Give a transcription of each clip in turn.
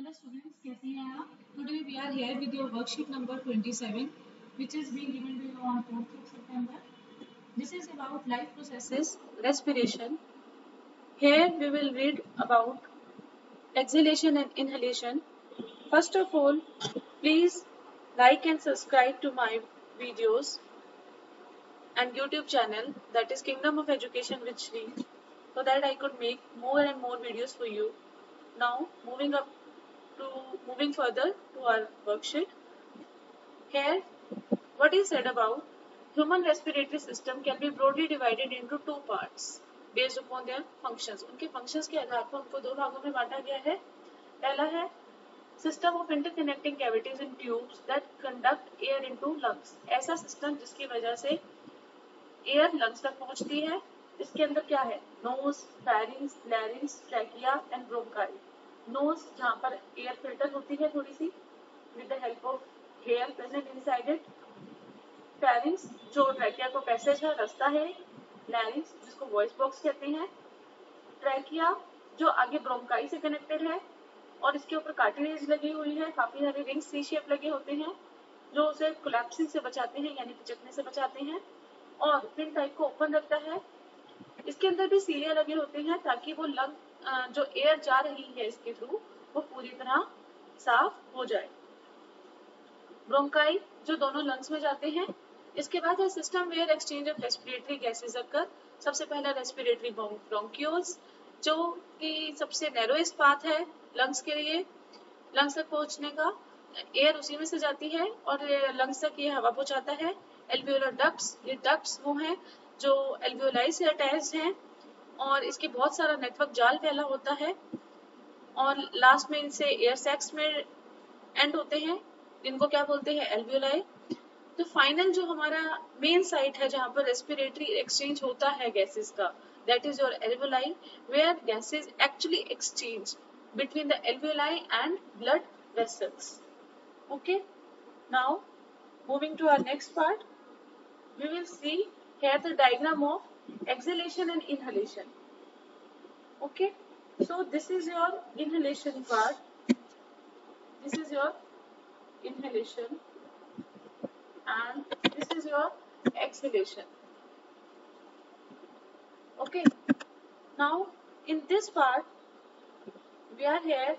Hello students, कैसे हैं आप? Today we are here with your worksheet number 27, which is being given to you on 4th of September. This is about life processes, respiration. Here we will read about exhalation and inhalation. First of all, please like and subscribe to my videos and YouTube channel, that is Kingdom of Education with Shri, so that I could make more and more videos for you. Now moving further to our worksheet. Here, what is said about human respiratory system can be broadly divided into two parts based upon their functions. उनके functions के आधार पर उनको दो भागों में बांटा गया है. पहला है system of interconnecting cavities in tubes that conduct air into lungs. ऐसा system जिसकी वजह से air lungs तक पहुंचती है. इसके अंदर क्या है? nose, pharynx, larynx, trachea and bronchi. nose जहाँ पर air filter होती है थोड़ी सी with the help of hair present inside it. pharynx जो ट्रैकिया को पैसेज है, रास्ता है. larynx जिसको वॉइस बॉक्स कहते हैं. ट्रैकिया जो आगे ब्रोंकाई से कनेक्टेड है और इसके ऊपर कार्टिलेज लगी हुई है, काफी सारे रिंग्स सी शेप लगे होते हैं जो उसे कोलैप्सिंग से बचाते हैं, यानी पिचकने से बचाते हैं. और फिन टाइप को ओपन रखता है. इसके अंदर भी सीलिया लगे होते हैं ताकि वो लंग जो एयर जा रही है इसके थ्रू वो पूरी तरह साफ हो जाए. ब्रोंकाई जो दोनों लंग्स में जाते हैं. इसके बाद है system where exchange of respiratory gases occur. सबसे पहला रेस्पिरेटरी ब्रोंक्यूल्स जो कि सबसे नैरोएस्ट पाथ है लंग्स के लिए, लंग्स तक पहुंचने का. एयर उसी में से जाती है और लंग्स तक ये हवा पहुंचाता है. एल्वियोलर डक्ट्स, ये डक्ट्स वो हैं जो एल्वियोलाई से अटैच्ड हैं और इसके बहुत सारा नेटवर्क जाल फैला होता है और लास्ट में इनसे एयर सैक्स में एंड होते हैं जिनको क्या बोलते हैं? एल्वियोलाई. तो फाइनल जो हमारा मेन साइट है जहाँ पर रेस्पिरेटरी एक्सचेंज होता है गैसेस का, that is your alveoli, where gases actually exchange between the alveoli and blood vessels. Okay, now moving to our next part, we will see here the diagram of exhalation and inhalation. Okay, so this is your inhalation part, this is your inhalation and this is your exhalation. Okay, now in this part we are here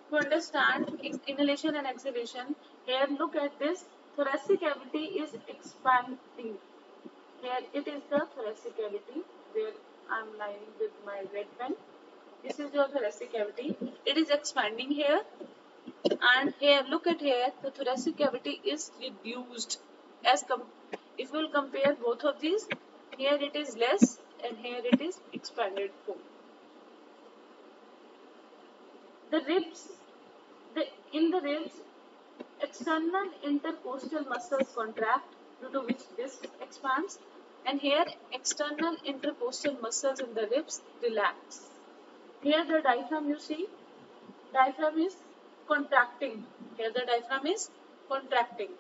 to understand inhalation and exhalation. Here look at this, thoracic cavity is expanding. Here it is the thoracic cavity where I am lining with my red pen. This is your thoracic cavity, it is expanding here. And here look at here, the thoracic cavity is reduced if we will compare both of these, here it is less and here it is expanded more. The ribs, in the ribs, external intercostal muscles contract due to which disc expands, and here external intercostal muscles in the ribs relax. Here the diaphragm you see, diaphragm is contracting. Here the diaphragm is contracting,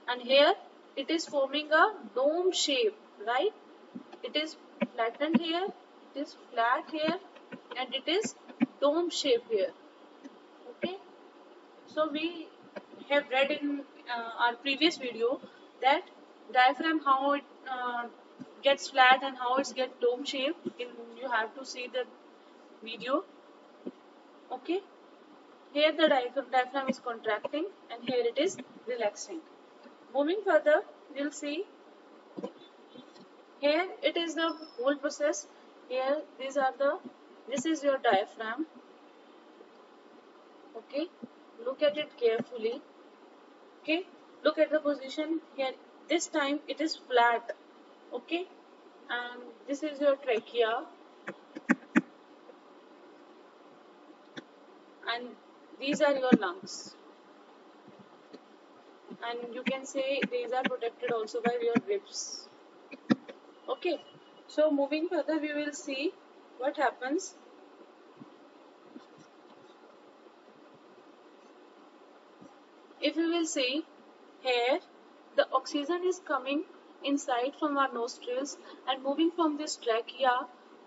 and here it is forming a dome shape, right? It is flattened here, it is flat here, and it is dome shape here. Okay, so we have read in our previous video that diaphragm how it gets flat and how it gets dome shape. You have to see the video. Okay, here the diaphragm is contracting and here it is relaxing. Moving further, we'll see here it is the whole process. Here this is your diaphragm. Okay, look at it carefully. Okay, look at the position here. This time it is flat. Okay, and this is your trachea, and these are your lungs, and you can say these are protected also by your ribs. Okay, so moving further, we will see what happens. If we will see here, the oxygen is coming inside from our nostrils and moving from this trachea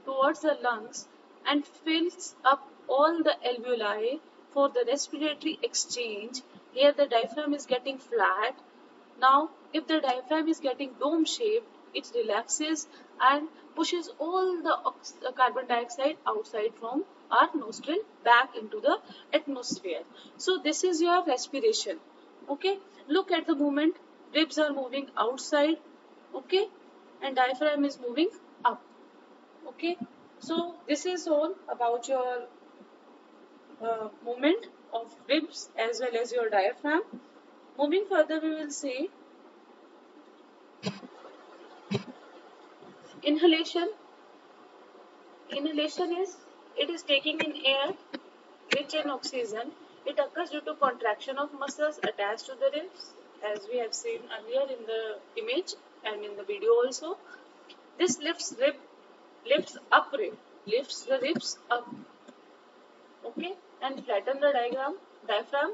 towards the lungs and fills up all the alveoli for the respiratory exchange. Here the diaphragm is getting flat. Now, if the diaphragm is getting dome shaped, it relaxes and pushes all the carbon dioxide outside from our nostril back into the atmosphere. So this is your respiration. Okay, look at the movement. Ribs are moving outside. Okay, and diaphragm is moving up. Okay, so this is all about your movement of ribs as well as your diaphragm. Moving further, we will see inhalation. Inhalation is taking in air rich in oxygen. It occurs due to contraction of muscles attached to the ribs, as we have seen earlier in the image and in the video also. This lifts the ribs up, okay, and flatten the diaphragm,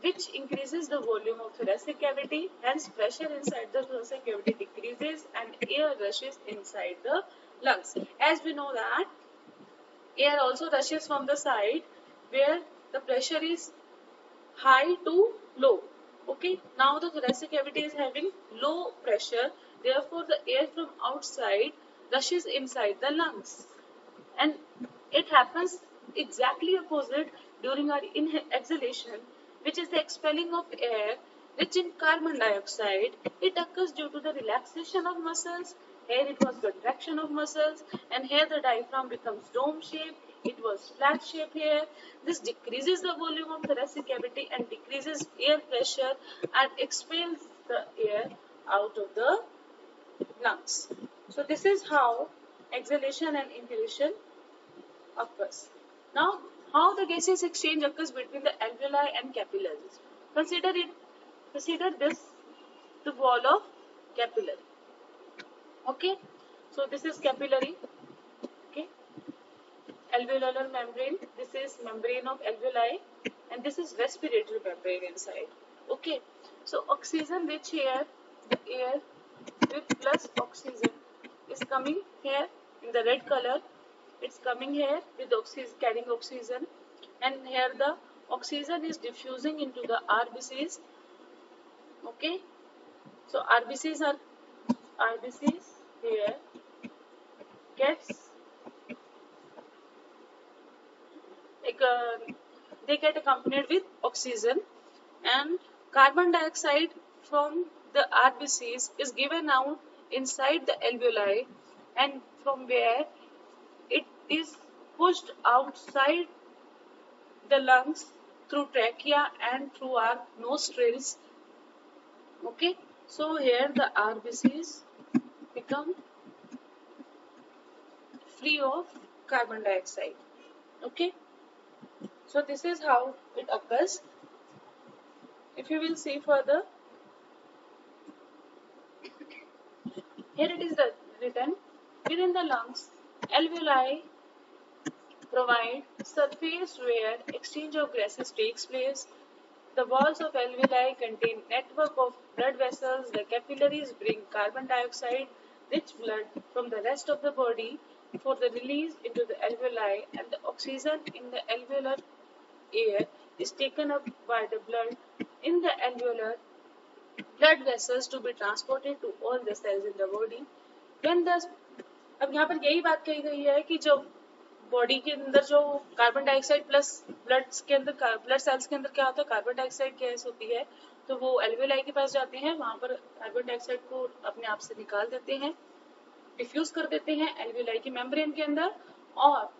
which increases the volume of thoracic cavity. Hence, pressure inside the thoracic cavity decreases and air rushes inside the lungs. As we know that air also rushes from the side where the pressure is high to low. Okay, now the thoracic cavity is having low pressure, therefore the air from outside rushes inside the lungs. And it happens exactly opposite during our exhalation, which is the expelling of air rich in carbon dioxide. It occurs due to the relaxation of muscles. Here it was contraction of muscles, and here the diaphragm becomes dome shaped. It was flat shape here. This decreases the volume of thoracic cavity and decreases air pressure and expels the air out of the lungs. So this is how exhalation and inhalation occurs. Now, how the gaseous exchange occurs between the alveoli and capillaries. Consider this the wall of capillary. Okay, so this is capillary. Okay, alveolar membrane. This is membrane of alveoli, and this is respiratory membrane inside. Okay, so oxygen rich air, the air with plus oxygen is coming here in the red color. It's coming here with oxygen, carrying oxygen, and here the oxygen is diffusing into the RBCs. Okay, so RBCs here gets they get accompanied with oxygen, and carbon dioxide from the RBCs is given out inside the alveoli, and from where it is pushed outside the lungs through trachea and through our nostrils. Okay, so here the RBCs become free of carbon dioxide. Okay, so this is how it occurs. If you will see further, here it is written, within the lungs, alveoli provide surface where exchange of gases takes place. The walls of alveoli contain network of blood vessels. The capillaries bring carbon dioxide, rich blood from the rest of the body for the release into the alveoli, and the oxygen in the alveolar air is taken up by the blood in the alveolar blood vessels to be transported to all the cells in the body. When the अब यहाँ पर यही बात कही गई है कि जो बॉडी के अंदर जो carbon dioxide plus blood cells के अंदर क्या होता है, कार्बन डाइऑक्साइड गैस होती है, तो वो एल्वेलाई के पास जाते हैं, वहां पर कार्बन डाइऑक्साइड को अपने आप से निकाल देते हैं, डिफ्यूज कर देते हैं एल्वेलाई की मेम्ब्रेन के अंदर, और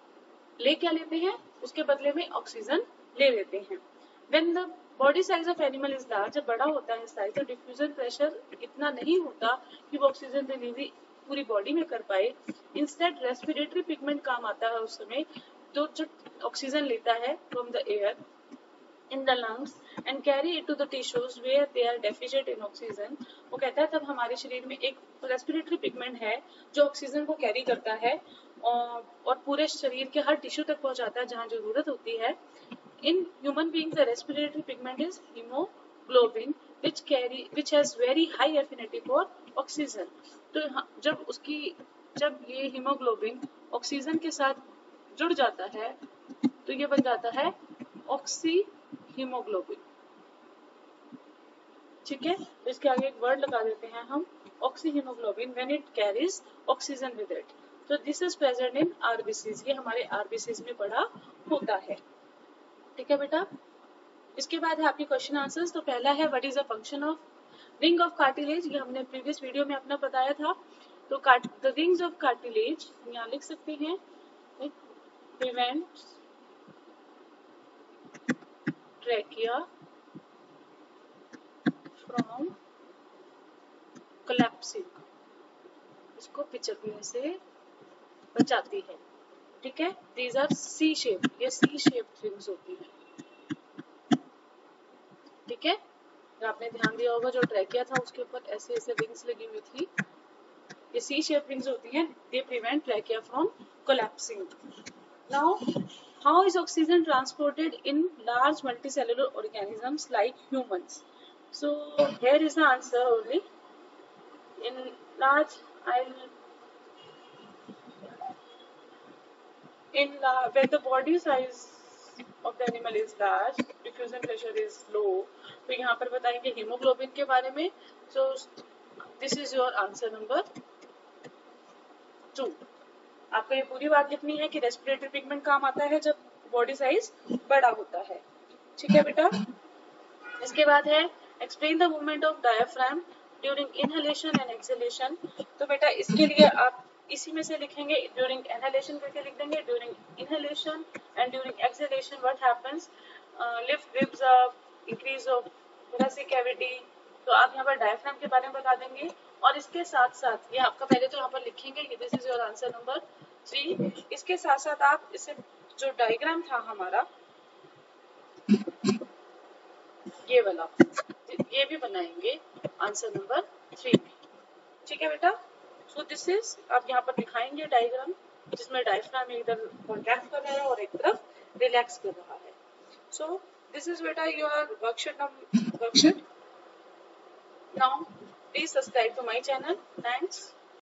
ले क्या लेते हैं, उसके बदले में ऑक्सीजन ले लेते हैं. When the body size of animal is large, जब बड़ा होता है साइज, तो डिफ्यूजन प्रेशर इतना नहीं होता कि वो ऑक्सीजन डिलीवरी पूरी बॉडी में कर पाए. इंस्टेड रेस्पिरेटरी पिगमेंट काम आता है उस समय, तो जो ऑक्सीजन लेता है from the air in the lungs and carry it to the tissues where they are deficient in oxygen. वो कहता है तब हमारे शरीर में एक रेस्पिरेटरी पिगमेंट है जो ऑक्सीजन को कैरी करता है और पूरे शरीर के हर टिश्यू तक पहुंचाता है जहां जरूरत होती है. In human beings, the respiratory pigment is hemoglobin, which has very high affinity for oxygen. तो जब ये हीमोग्लोबिन ऑक्सीजन के साथ जुड़ जाता है तो ये बन जाता है ऑक्सी हीमोग्लोबिन। ठीक है, तो इसके आगे एक वर्ड लगा देते हैं हम, oxyhaemoglobin when it carries oxygen with it. तो this is present in RBCs, ये हमारे आरबीसीज में पड़ा होता है। ठीक है बेटा, इसके बाद है आपके क्वेश्चन आंसर्स। तो पहला है what is the function of ring of cartilage, ये हमने प्रीवियस वीडियो में अपना बताया था। तो द रिंग्स ऑफ कार्टिलेज यहाँ लिख सकते हैं, प्रिवेंट्स ट्रैकिया फ्रॉम कोलैप्सिंग, इसको पिचकने से बचाती है। ठीक है, दीज आर सी शेप, ये सी शेप रिंग्स होती है। ठीक है, आपने ध्यान दिया होगा जो ट्रैकिया था उसके ऊपर ऐसे ऐसे रिंग्स लगी हुई थी, ये सी शेप रिंग्स होती हैं, they prevent trachea from collapsing. Now how is oxygen transported in large multicellular organisms like humans? So here is the answer only. In large, where the body size of the animal is large, diffusion pressure is low. तो यहाँ पर बताएंगे haemoglobin के बारे में। So this is your answer number 2. आपको ये पूरी बात लिखनी है कि रेस्पिरेटरी पिगमेंट काम आता है जब बॉडी साइज बड़ा होता है। ठीक है बेटा, इसके बाद है explain the movement of diaphragm during inhalation and exhalation. तो बेटा इसके लिए आप इसी में से लिखेंगे, ड्यूरिंग इनहेलेशन करके लिख देंगे, during inhalation and during exhalation what happens, lift ribs up, increase of thoracic cavity. तो आप यहाँ पर डायफ्राम के बारे में बता देंगे, और इसके साथ साथ ये आपका पहले तो यहाँ पर लिखेंगे कि this is your answer number 3। इसके साथ साथ आप इसे जो डायग्राम था हमारा ये वाला, ये भी बनाएंगे आंसर नंबर 3 में। ठीक है बेटा, सो दिस इज आप यहाँ पर दिखाएंगे डायग्राम जिसमें डायफ्राम इधर कॉन्ट्रैक्ट कर रहा है और एक तरफ रिलैक्स कर रहा है। सो दिस इज बेटा your worksheet. Now please subscribe to my channel. Thanks.